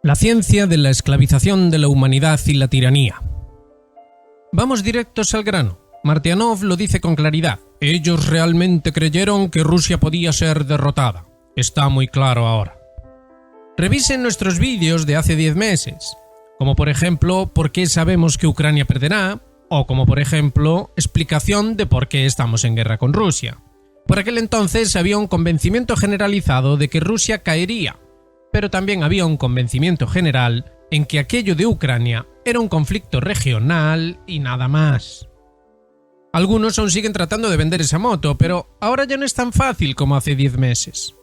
La ciencia de la esclavización de la humanidad y la tiranía. Vamos directos al grano. Martianov lo dice con claridad. Ellos realmente creyeron que Rusia podía ser derrotada. Está muy claro ahora. Revisen nuestros vídeos de hace 10 meses, como por ejemplo, ¿por qué sabemos que Ucrania perderá? O como por ejemplo, explicación de por qué estamos en guerra con Rusia. Por aquel entonces había un convencimiento generalizado de que Rusia caería, pero también había un convencimiento general en que aquello de Ucrania era un conflicto regional y nada más. Algunos aún siguen tratando de vender esa moto, pero ahora ya no es tan fácil como hace 10 meses.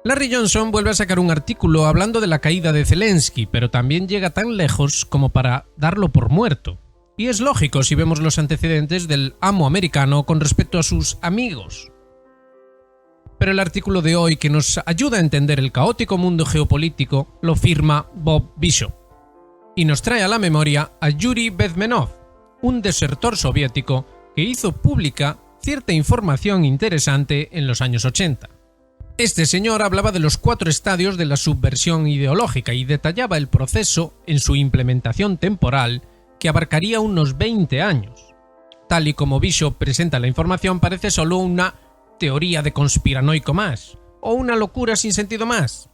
Larry Johnson vuelve a sacar un artículo hablando de la caída de Zelensky, pero también llega tan lejos como para darlo por muerto. Y es lógico si vemos los antecedentes del amo americano con respecto a sus amigos. Pero el artículo de hoy, que nos ayuda a entender el caótico mundo geopolítico, lo firma Bob Bishop y nos trae a la memoria a Yuri Bezmenov, un desertor soviético que hizo pública cierta información interesante en los años 80. Este señor hablaba de los 4 estadios de la subversión ideológica y detallaba el proceso en su implementación temporal, que abarcaría unos 20 años. Tal y como Bishop presenta la información, parece solo una teoría de conspiranoico más, o una locura sin sentido más.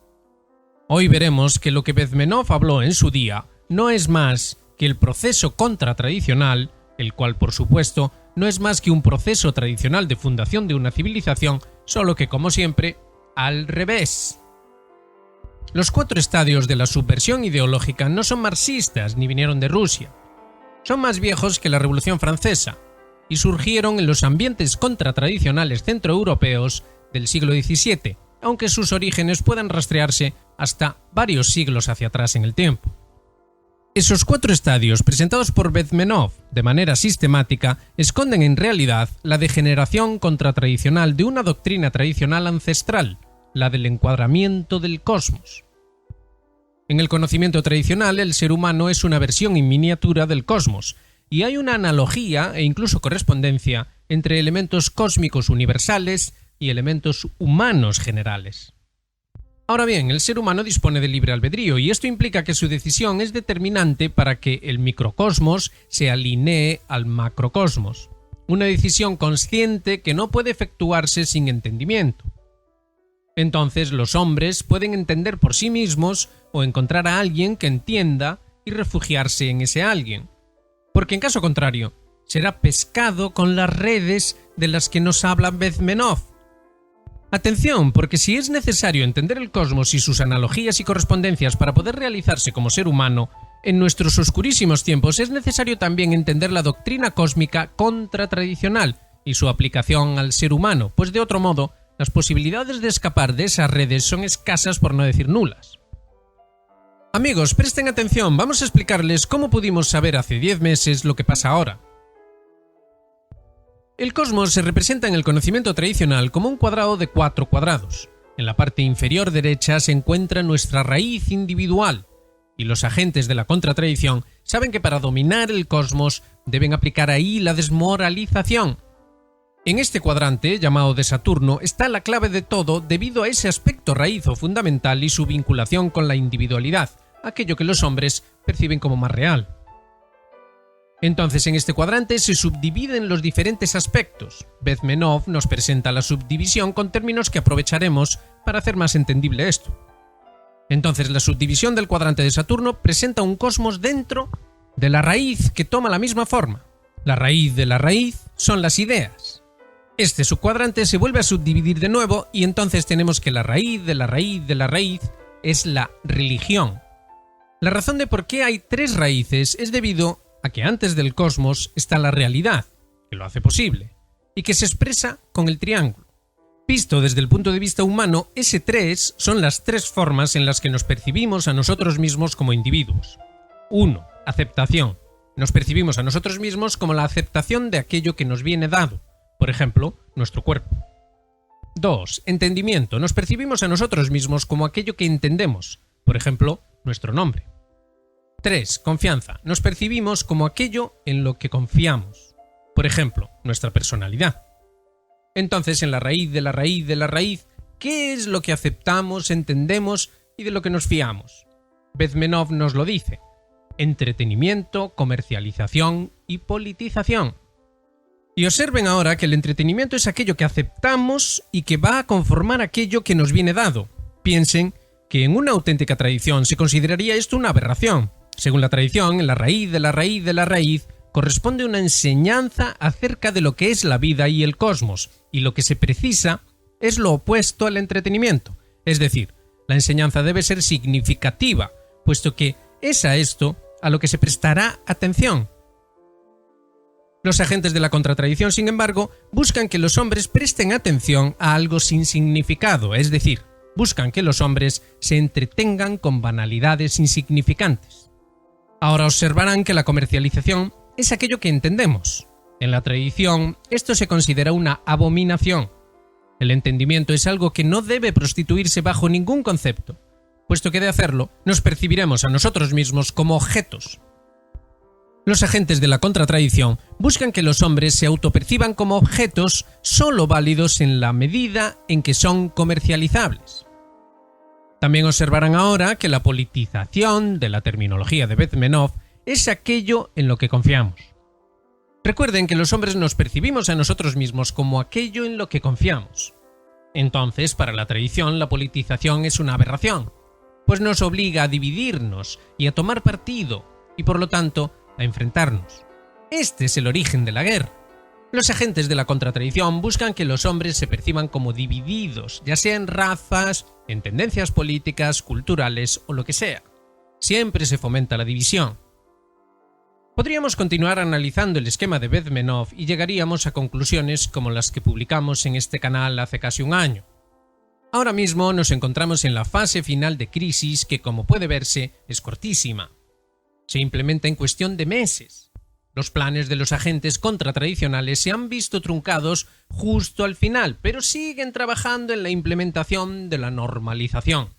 Hoy veremos que lo que Bezmenov habló en su día no es más que el proceso contratradicional, el cual por supuesto no es más que un proceso tradicional de fundación de una civilización, solo que como siempre, al revés. Los 4 estadios de la subversión ideológica no son marxistas ni vinieron de Rusia. Son más viejos que la Revolución Francesa y surgieron en los ambientes contratradicionales centroeuropeos del siglo XVII, aunque sus orígenes puedan rastrearse hasta varios siglos hacia atrás en el tiempo. Esos 4 estadios, presentados por Bezmenov de manera sistemática, esconden en realidad la degeneración contratradicional de una doctrina tradicional ancestral, la del encuadramiento del cosmos. En el conocimiento tradicional, el ser humano es una versión en miniatura del cosmos, y hay una analogía e incluso correspondencia entre elementos cósmicos universales y elementos humanos generales. Ahora bien, el ser humano dispone de libre albedrío y esto implica que su decisión es determinante para que el microcosmos se alinee al macrocosmos. Una decisión consciente que no puede efectuarse sin entendimiento. Entonces los hombres pueden entender por sí mismos o encontrar a alguien que entienda y refugiarse en ese alguien. Porque en caso contrario, será pescado con las redes de las que nos habla Bezmenov. Atención, porque si es necesario entender el cosmos y sus analogías y correspondencias para poder realizarse como ser humano, en nuestros oscurísimos tiempos es necesario también entender la doctrina cósmica contratradicional y su aplicación al ser humano, pues de otro modo, las posibilidades de escapar de esas redes son escasas por no decir nulas. Amigos, presten atención, vamos a explicarles cómo pudimos saber hace 10 meses lo que pasa ahora. El cosmos se representa en el conocimiento tradicional como un cuadrado de 4 cuadrados. En la parte inferior derecha se encuentra nuestra raíz individual, y los agentes de la contratradición saben que para dominar el cosmos deben aplicar ahí la desmoralización. En este cuadrante, llamado de Saturno, está la clave de todo debido a ese aspecto raíz o fundamental y su vinculación con la individualidad, aquello que los hombres perciben como más real. Entonces, en este cuadrante se subdividen los diferentes aspectos. Bezmenov nos presenta la subdivisión con términos que aprovecharemos para hacer más entendible esto. Entonces, la subdivisión del cuadrante de Saturno presenta un cosmos dentro de la raíz que toma la misma forma. La raíz de la raíz son las ideas. Este subcuadrante se vuelve a subdividir de nuevo y entonces tenemos que la raíz de la raíz de la raíz es la religión. La razón de por qué hay 3 raíces es debido a que antes del cosmos está la realidad, que lo hace posible, y que se expresa con el triángulo. Visto desde el punto de vista humano, ese 3 son las 3 formas en las que nos percibimos a nosotros mismos como individuos. 1. Aceptación. Nos percibimos a nosotros mismos como la aceptación de aquello que nos viene dado, por ejemplo, nuestro cuerpo. 2. Entendimiento. Nos percibimos a nosotros mismos como aquello que entendemos, por ejemplo, nuestro nombre. 3. Confianza. Nos percibimos como aquello en lo que confiamos, por ejemplo, nuestra personalidad. Entonces, en la raíz de la raíz de la raíz, ¿qué es lo que aceptamos, entendemos y de lo que nos fiamos. Bezmenov nos lo dice: entretenimiento, comercialización y politización. Y observen ahora que el entretenimiento es aquello que aceptamos y que va a conformar aquello que nos viene dado. Piensen que en una auténtica tradición se consideraría esto una aberración. Según la tradición, en la raíz de la raíz de la raíz corresponde una enseñanza acerca de lo que es la vida y el cosmos, y lo que se precisa es lo opuesto al entretenimiento. Es decir, la enseñanza debe ser significativa, puesto que es a esto a lo que se prestará atención. Los agentes de la contratradición, sin embargo, buscan que los hombres presten atención a algo sin significado, es decir, buscan que los hombres se entretengan con banalidades insignificantes. Ahora observarán que la comercialización es aquello que entendemos. En la tradición, esto se considera una abominación. El entendimiento es algo que no debe prostituirse bajo ningún concepto, puesto que de hacerlo nos percibiremos a nosotros mismos como objetos. Los agentes de la contratradición buscan que los hombres se autoperciban como objetos solo válidos en la medida en que son comercializables. También observarán ahora que la politización de la terminología de Bezmenov es aquello en lo que confiamos. Recuerden que los hombres nos percibimos a nosotros mismos como aquello en lo que confiamos. Entonces, para la tradición, la politización es una aberración, pues nos obliga a dividirnos y a tomar partido, y por lo tanto, a enfrentarnos. Este es el origen de la guerra. Los agentes de la contratradición buscan que los hombres se perciban como divididos, ya sea en razas, en tendencias políticas, culturales o lo que sea. Siempre se fomenta la división. Podríamos continuar analizando el esquema de Bezmenov y llegaríamos a conclusiones como las que publicamos en este canal hace casi un año. Ahora mismo nos encontramos en la fase final de crisis que, como puede verse, es cortísima. Se implementa en cuestión de meses. Los planes de los agentes contratradicionales se han visto truncados justo al final, pero siguen trabajando en la implementación de la normalización.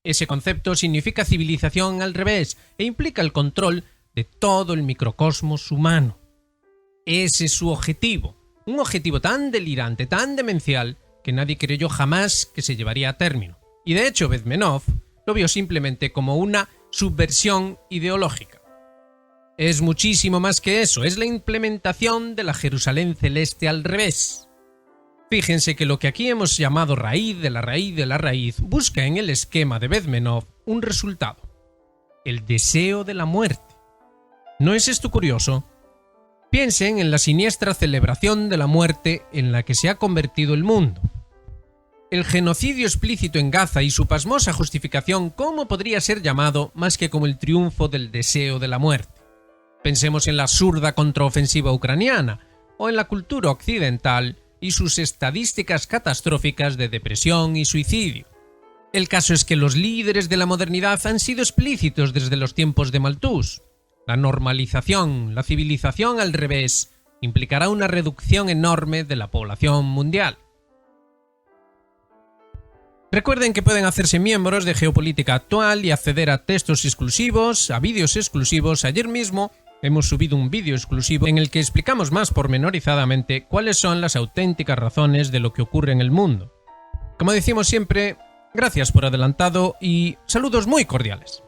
Ese concepto significa civilización al revés e implica el control de todo el microcosmos humano. Ese es su objetivo, un objetivo tan delirante, tan demencial, que nadie creyó jamás que se llevaría a término. Y de hecho Bezmenov lo vio simplemente como una subversión ideológica. Es muchísimo más que eso, es la implementación de la Jerusalén celeste al revés. Fíjense que lo que aquí hemos llamado raíz de la raíz de la raíz busca en el esquema de Bezmenov un resultado: el deseo de la muerte. ¿No es esto curioso? Piensen en la siniestra celebración de la muerte en la que se ha convertido el mundo. El genocidio explícito en Gaza y su pasmosa justificación, ¿cómo podría ser llamado más que como el triunfo del deseo de la muerte? Pensemos en la absurda contraofensiva ucraniana o en la cultura occidental y sus estadísticas catastróficas de depresión y suicidio. El caso es que los líderes de la modernidad han sido explícitos desde los tiempos de Malthus. La normalización, la civilización al revés, implicará una reducción enorme de la población mundial. Recuerden que pueden hacerse miembros de Geopolítica Actual y acceder a textos exclusivos, a vídeos exclusivos. Ayer mismo hemos subido un vídeo exclusivo en el que explicamos más pormenorizadamente cuáles son las auténticas razones de lo que ocurre en el mundo. Como decimos siempre, gracias por adelantado y saludos muy cordiales.